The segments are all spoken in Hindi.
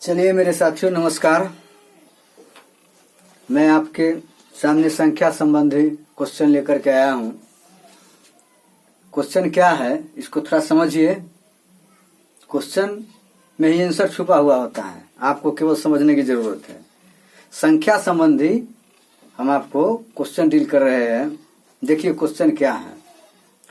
चलिए मेरे साथियों नमस्कार। मैं आपके सामने संख्या संबंधी क्वेश्चन लेकर के आया हूं। क्वेश्चन क्या है इसको थोड़ा समझिए। क्वेश्चन में ही आंसर छुपा हुआ होता है, आपको केवल समझने की जरूरत है। संख्या संबंधी हम आपको क्वेश्चन डील कर रहे हैं। देखिए क्वेश्चन क्या है।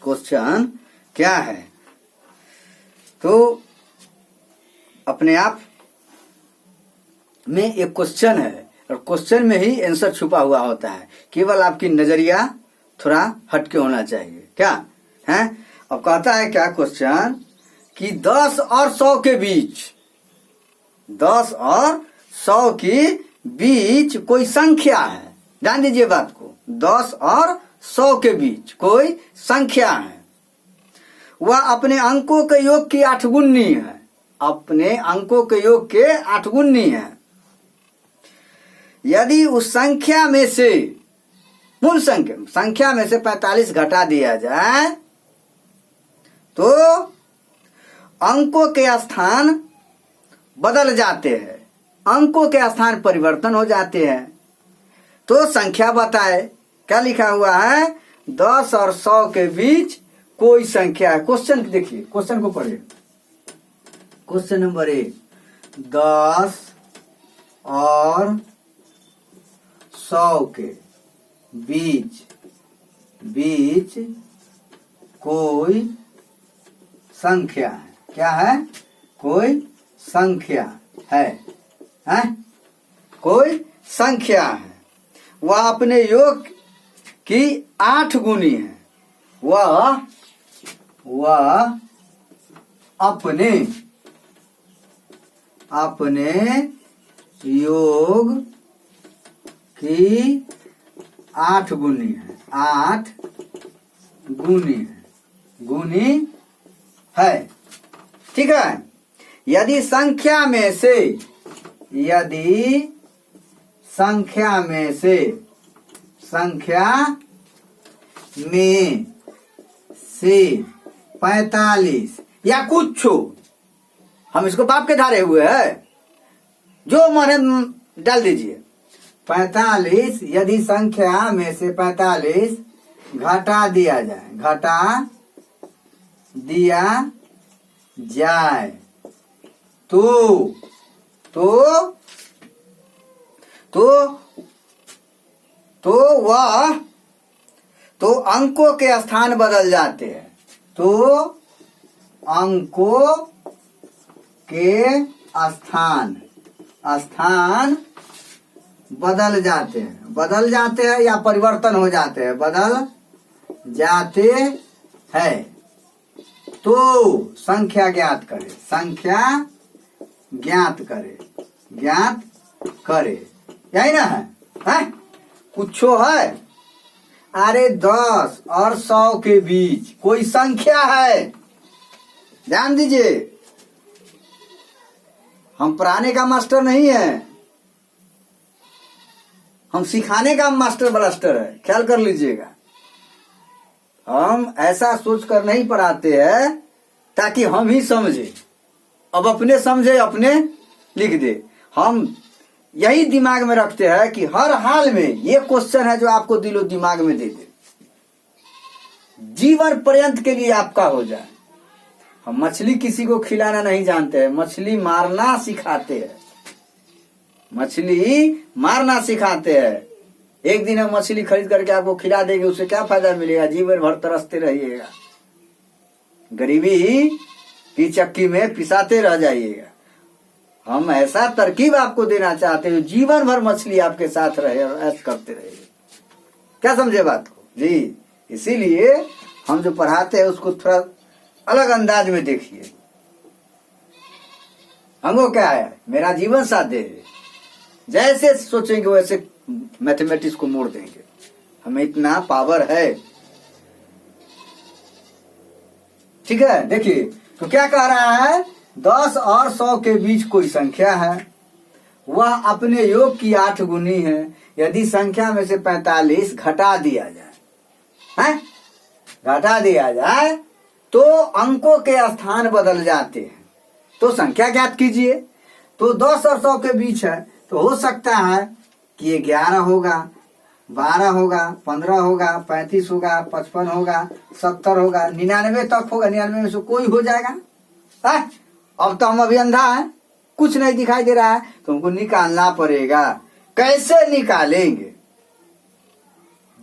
क्वेश्चन क्या है तो अपने आप में एक क्वेश्चन है और क्वेश्चन में ही आंसर छुपा हुआ होता है। केवल आपकी नजरिया थोड़ा हटके होना चाहिए। क्या है? अब कहता है क्या क्वेश्चन कि 10 और 100 के बीच 10 और 100 के बीच कोई संख्या है। ध्यान दीजिए बात को। 10 और 100 के बीच कोई संख्या है। वह अपने अंकों के योग की 8 गुनी है। अपने अंकों के योग के 8 गुनी है। यदि उस संख्या में से मूल संख्या में से 45 घटा दिया जाए तो अंकों के स्थान बदल जाते हैं। अंकों के स्थान परिवर्तन हो जाते हैं। तो संख्या बताए। क्या लिखा हुआ है? 10 और 100 के बीच कोई संख्या है। क्वेश्चन देखिए, क्वेश्चन को पढ़िए। क्वेश्चन नंबर 1, 10 और 100 के बीच कोई संख्या है। क्या है? कोई संख्या है। कोई संख्या है। वह अपने योग की 8 गुनी है। वह अपने योग की 8 गुनी है। 8 गुनी है। ठीक है। यदि संख्या में से 45 या कुछ हम इसको बाप के धारे हुए है, जो माने डाल दीजिए। 45 यदि संख्या में से 45 घटा दिया जाए तो अंकों के स्थान बदल जाते हैं। तो अंकों के स्थान बदल जाते हैं या परिवर्तन हो जाते हैं। बदल जाते हैं। तो संख्या ज्ञात करे। यही ना है? कुछो है? अरे 10 और 100 के बीच कोई संख्या है। ध्यान दीजिए, हम पढ़ाने का मास्टर नहीं है, हम सिखाने का मास्टर ब्लास्टर है। ख्याल कर लीजिएगा। हम ऐसा सोचकर नहीं पढ़ाते हैं ताकि हम ही समझे, अब अपने समझे अपने लिख दे। हम यही दिमाग में रखते हैं कि हर हाल में ये क्वेश्चन है जो आपको दिलो दिमाग में दे दे, जीवन पर्यंत के लिए आपका हो जाए। हम मछली किसी को खिलाना नहीं जानते हैं, मछली मारना सिखाते हैं। एक दिन हम मछली खरीद करके आपको खिला देंगे, उससे क्या फायदा मिलेगा? जीवन भर तरसते रहिएगा, गरीबी की चक्की में पिसाते रह जाइएगा। हम ऐसा तरकीब आपको देना चाहते हैं, जीवन भर मछली आपके साथ रहे और ऐश करते रहिए। क्या समझे बात को जी? इसीलिए हम जो पढ़ाते हैं उसको थोड़ा अलग अंदाज में देखिए। हमको क्या है? मेरा जीवन साथ दे। जैसे सोचेंगे वैसे मैथमेटिक्स को मोड़ देंगे। हमें इतना पावर है। ठीक है। देखिए तो क्या कह रहा है? 10 और 100 के बीच कोई संख्या है। वह अपने योग की 8 गुनी है। यदि संख्या में से 45 घटा दिया जाए तो अंकों के स्थान बदल जाते हैं। तो संख्या ज्ञात कीजिए। तो 10 और 100 के बीच है, तो हो सकता है कि ये 11 होगा, 12 होगा, 15 होगा, 35 होगा, 55 होगा, 70 होगा, 99 तक होगा। 99 में से कोई हो जाएगा। अब तो हम अभी अंधा है, कुछ नहीं दिखाई दे रहा है, तो हमको निकालना पड़ेगा। कैसे निकालेंगे?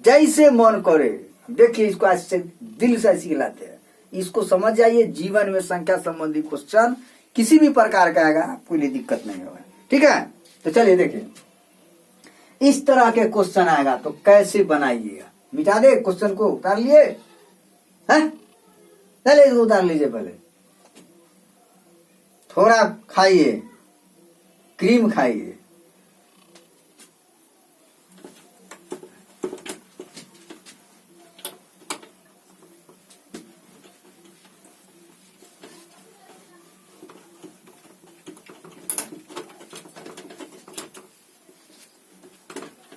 जैसे मन करे। देखिए, इसको ऐसे दिल से ऐसे खिलाते हैं, इसको समझ जाइए। जीवन में संख्या संबंधी क्वेश्चन किसी भी प्रकार का आएगा, कोई दिक्कत नहीं होगा। ठीक है, तो चलिए देखिए, इस तरह के क्वेश्चन आएगा तो कैसे बनाइएगा। मिटा दे क्वेश्चन को, उतार लिए हैं? चलिए इसको उतार लीजिए। पहले थोड़ा खाइए, क्रीम खाइए।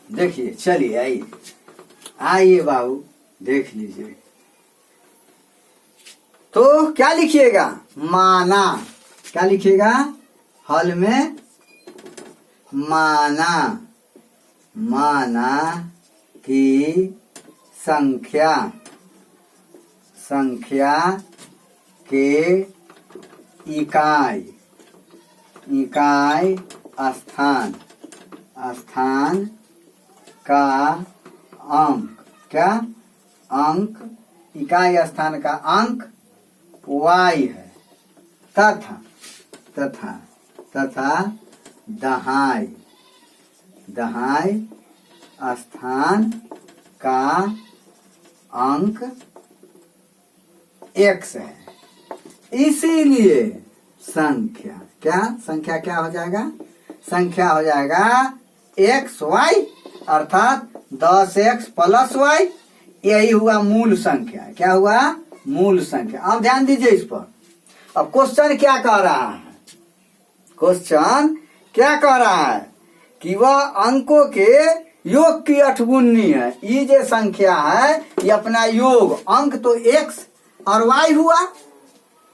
देखिए, चलिए आइए, आइए बाबू, देख लीजिए। तो क्या लिखिएगा? माना। क्या लिखिएगा? हल में माना। माना कि संख्या के इकाई स्थान का अंक, क्या अंक, इकाई स्थान का अंक y है, तथा दहाई स्थान का अंक x है। इसीलिए संख्या क्या हो जाएगा? संख्या हो जाएगा xy, अर्थात 10x प्लस y। यही हुआ मूल संख्या। क्या हुआ? मूल संख्या। अब ध्यान दीजिए इस पर। अब क्वेश्चन क्या कह रहा है? क्वेश्चन क्या कह रहा है कि वह अंकों के योग की अठगुनी है। ये जो संख्या है ये अपना योग, अंक तो x और y हुआ,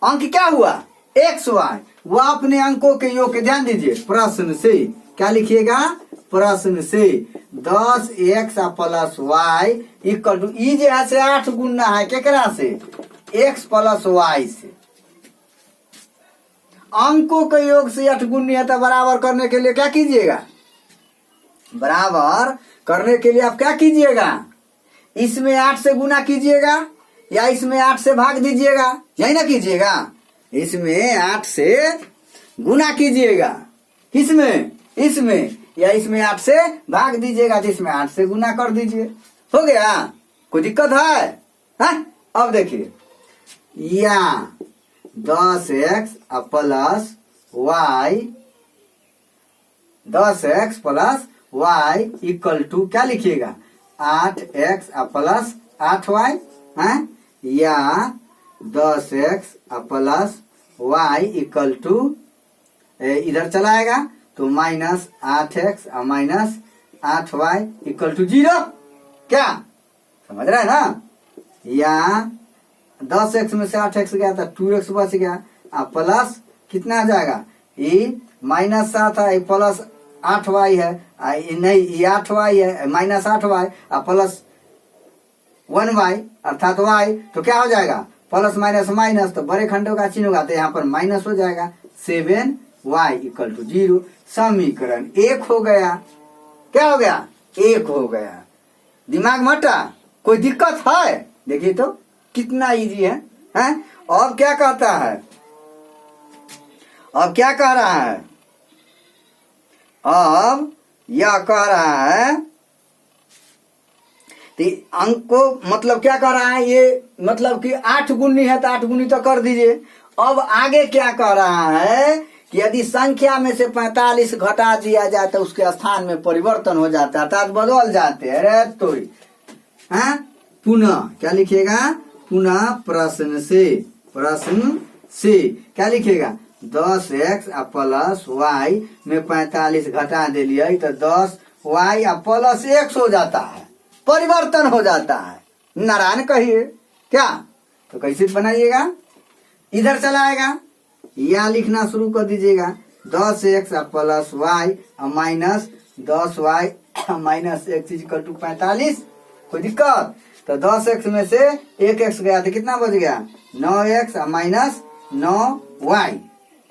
अंक क्या हुआ? x y, वह अपने अंकों के योग के। ध्यान दीजिए, प्रश्न से क्या लिखिएगा? प्रश्न से 10x plus y equal to, E जो है से 8 गुना है केकरा से? x प्लस y से। अंकों के योग से 8 गुनी है, तो बराबर करने के लिए क्या कीजिएगा? बराबर करने के लिए आप क्या कीजिएगा? इसमें 8 से गुना कीजिएगा या इसमें 8 से भाग दीजिएगा, यही ना कीजिएगा। इसमें 8 से गुना कीजिएगा, इसमें या इसमें 8 से भाग दीजिएगा, तो इसमें 8 से गुना कर दीजिए। हो गया? कोई दिक्कत है? अब देखिए, या 10x plus y, 10x plus y equal to क्या लिखिएगा? 8x प्लस 8y है, या 10x plus y equal to, इधर चलाएगा तो minus 8x minus 8y equal to 0। क्या समझ रहे हैं ना? या 10x में से 8x गया था, 2x बच गया, प्लस कितना आ जाएगा? ये माइनस 7 है, प्लस 8y है, नहीं ये 8y है, माइनस 8y प्लस 1y अर्थात y, तो क्या हो जाएगा? प्लस माइनस माइनस, तो बड़े खंडों का चिन्ह होगा, तो यहाँ पर माइनस हो जाएगा। 7y equal to 0। समीकरण 1 हो गया। क्या हो गया? 1 हो गया। दिमाग मटा, कोई दिक्कत है? देखिए तो कितना इजी है, हैं? और क्या कहता है? अब क्या कह रहा है? अब यह कह रहा है तो अंक को, मतलब क्या कह रहा है ये? मतलब कि 8 गुनी है तो 8 गुनी तो कर दीजिए। अब आगे क्या कह रहा है कि यदि संख्या में से 45 घटा दिया जाए तो उसके स्थान में परिवर्तन हो जाता है, अर्थात बदल जाते हैं। अरे तो पुनः क्या लिखिएगा? पुनः प्रश्न से क्या लिखिएगा? 10x प्लस y में 45 घटा दिलिए तो 10y प्लस x हो जाता है, परिवर्तन हो जाता है। नारायण कहिए क्या? तो कैसे बनाइएगा? इधर चलाएगा, या लिखना शुरू कर दीजिएगा 10x plus y minus 10y minus x equal to 45। कोई दिक्कत? तो 10x में से 1x गया तो कितना बच गया? 9x minus 9y।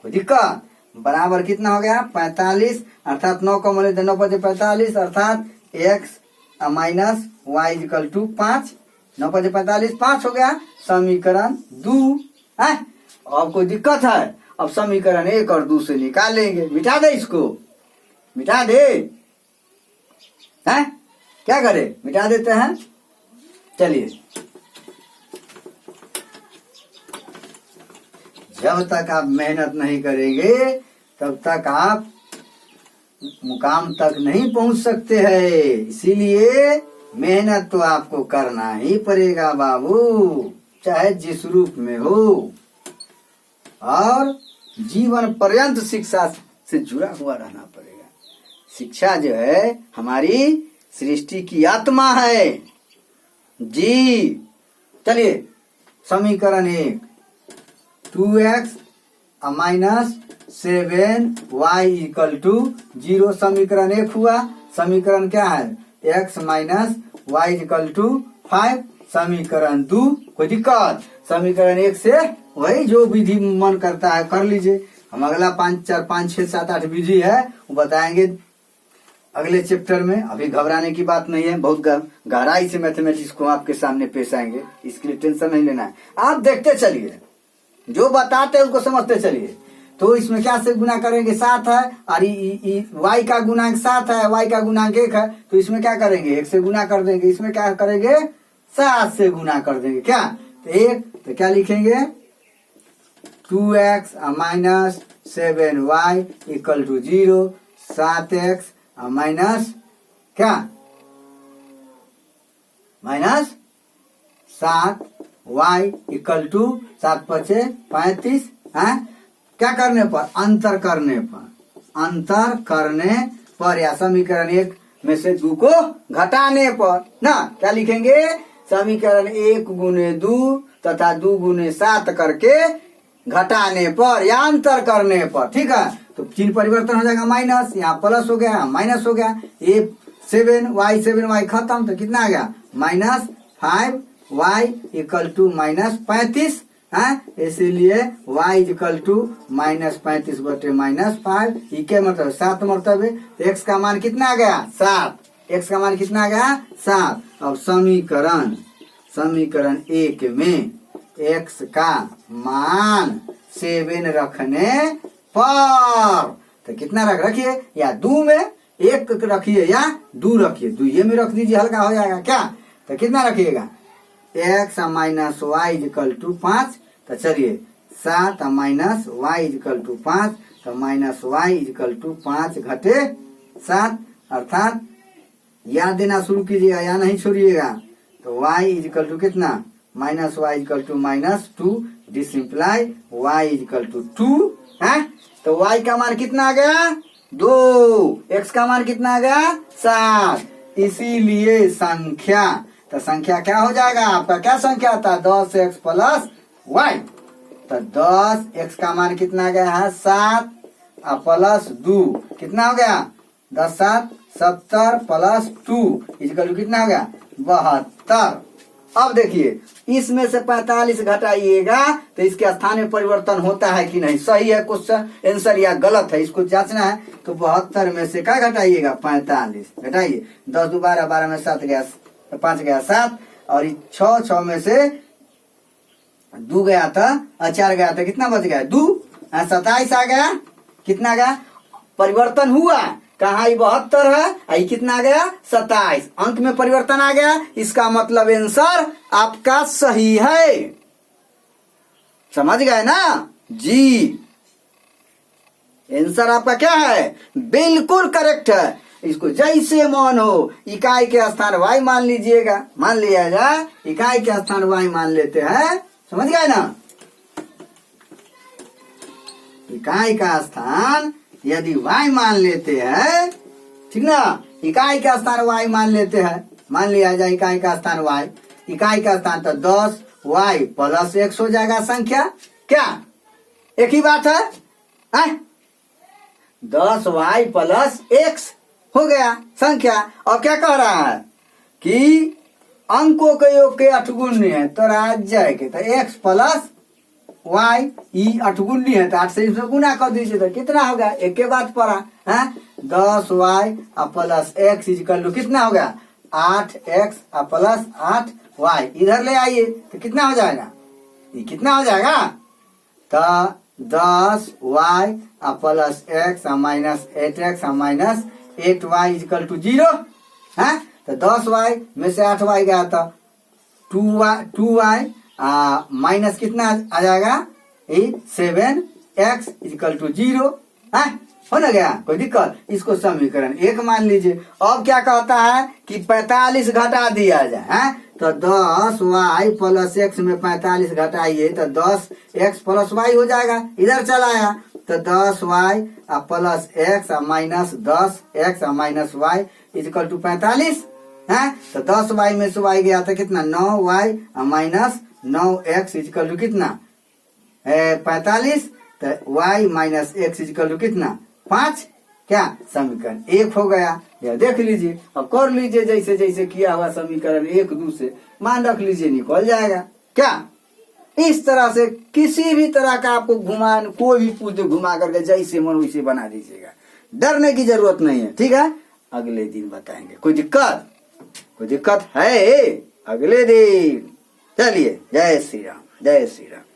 कोई दिक्कत? बराबर कितना हो गया? 45। अर्थात 9 का मूल्य 9 बचे 45 अर्थात x minus y equal to 5। 9 बचे 45 5 हो गया। समीकरण 2 है। अब कोई दिक्कत है? अब समीकरण 1 और 2 से निकालेंगे। मिटा दे इसको, मिटा दे है? क्या करे? मिटा देते हैं। चलिए, जब तक आप मेहनत नहीं करेंगे तब तक आप मुकाम तक नहीं पहुंच सकते हैं। इसीलिए मेहनत तो आपको करना ही पड़ेगा बाबू, चाहे जिस रूप में हो, और जीवन पर्यंत शिक्षा से जुड़ा हुआ रहना पड़ेगा। शिक्षा जो है हमारी सृष्टि की आत्मा है जी। चलिए, समीकरण 1 2x minus 7y equal to 0। समीकरण 1 हुआ। समीकरण क्या है? x minus y equal to 5। समीकरण 2। कोई दिक्कत? समीकरण 1 से वही जो विधि मन करता है कर लीजिए। हम अगला 5 4 5 6 7 8 विधि है वो बताएंगे अगले चैप्टर में। अभी घबराने की बात नहीं है, बहुत गहराई से मैथमेटिक्स को आपके सामने पेश आएंगे, इसके लिए टेंशन नहीं लेना है। आप देखते चलिए, जो बताते हैं उसको समझते चलिए। तो इसमें क्या से गुना करेंगे? 7 है और y का गुणांक 7 है, y का गुणांक 1 है, तो इसमें क्या करेंगे? 1 से गुना कर देंगे। इसमें क्या करेंगे? 7 से गुना कर देंगे। क्या? तो 1 तो क्या लिखेंगे? 2x minus 7y equal to 0। 7x minus क्या? माइनस 7y इक्वल टू 7 बचे 35 है। क्या करने पर? अंतर करने पर। अंतर करने पर या समीकरण 1 में से 2 को घटाने पर ना क्या लिखेंगे? समीकरण 1 गुने 2 तथा 2 गुने 7 करके घटाने पर या अंतर करने पर। ठीक है, तो चिन्ह परिवर्तन हो जाएगा, माइनस, यहाँ प्लस हो गया, माइनस हो गया। ये 7y खत्म, तो कितना आ गया? Minus 5y equal to minus 35 है। इसीलिए y इक्वल टू माइनस 35 बटे माइनस 5। इके मतलब 7 मरतबे। तो x का मान कितना आ गया? 7। x का मान कितना आ गया? 7। अब समीकरण 1 में x का मान 7 रखने पर तो कितना रखिए? या 2 में 1 रखिए या 2 रखिए, 2 ये में रख दीजिए, हल्का हो जाएगा। क्या? तो कितना रखिएगा? x minus y equal to 5। तो चलिए 7 माइनस वाई इक्वल टू 5, तो माइनस वाई इक्वल टू 5 घटे 7, अर्थात याद देना शुरू कीजिएगा या नहीं छोड़िएगा। तो y इक्वल टू कितना? Minus y equal to minus 2। This imply y equal to 2 है। तो y का मान कितना आ गया? 2। x का मान कितना आ गया? 7। इसीलिए संख्या, तो संख्या क्या हो जाएगा? आपका क्या संख्या था? 10x plus Y. तो 10x का मान कितना आ गया है? 7 प्लस 2 कितना हो गया? 10 7 70 प्लस 2 इक्वल टू कितना हो गया? 72। अब देखिए, इसमें से 45 घटाइएगा तो इसके स्थान में परिवर्तन होता है कि नहीं, सही है क्वेश्चन आंसर या गलत है, इसको जांचना है। तो 72 में से क्या घटाइएगा? 45 घटाइए। 10 2 12, 12 में 7 गया, 5 गया 7, और 6 में से 2 गया था, 4 गया था, कितना बच गया? 2 27 आ गया। कितना गया? परिवर्तन हुआ। कहा 72 है, आई कितना आ गया? 27। अंक में परिवर्तन आ गया, इसका मतलब आंसर आपका सही है। समझ गए ना जी? आंसर आपका क्या है? बिल्कुल करेक्ट है। इसको जैसे मन हो, इकाई के स्थान y मान लीजिएगा, मान लिया जाए, इकाई के स्थान y मान लेते हैं। समझ गए ना? इकाई का स्थान यदि y मान लेते हैं, ठीक ना, इकाई का स्थान y मान लेते हैं, मान लिया जाए इकाई का स्थान y, इकाई का स्थान तो 10y प्लस x हो जाएगा संख्या। क्या एक ही बात है? 10y प्लस x हो गया संख्या। और क्या कह रहा है कि अंकों के योग के अठगुण्य है तो राज्य के तो x प्लस y ई अठगुण्य है तो 8 से इसमें गुना कर दीजिए तो कितना होगा, एक के बाद पढ़ा है 10y plus x equal to कितना हो गया 8x प्लस 8y। इधर ले आइए तो कितना हो जाएगा, ये कितना हो जाएगा तो 10y plus x minus 8x minus 8y equal to 0 है। तो 10y में से 8y गया तो 2y माइनस कितना आ जाएगा 7x इक्वल टू 0 है। हो ना गया, कोई दिक्कत। इसको समीकरण 1 मान लीजिए। अब क्या कहता है कि 45 घटा दिया जाए है तो 10y प्लस x में 45 घटाइए तो 10x प्लस y हो जाएगा। इधर चलाया तो 10y plus x minus 10x minus y equal to 45 है। तो 10y में से y गया था कितना 9y minus 9x equal to कितना 45 तो y minus x equal to कितना 5। क्या समीकरण 1 हो गया। यह देख लीजिए, अब कर लीजिए जैसे जैसे किया हुआ समीकरण 1 2 से मान रख लीजिए, निकल जाएगा। क्या इस तरह से किसी भी तरह का आपको कोई भी पूछ घुमा करके जैसे मन वैसे बना दीजिएगा, डरने की जरूरत नहीं है। ठीक है, अगले दिन बताएंगे। कोई दिक्कत है अगले दिन। चलिए, जय श्री राम, जय श्री राम।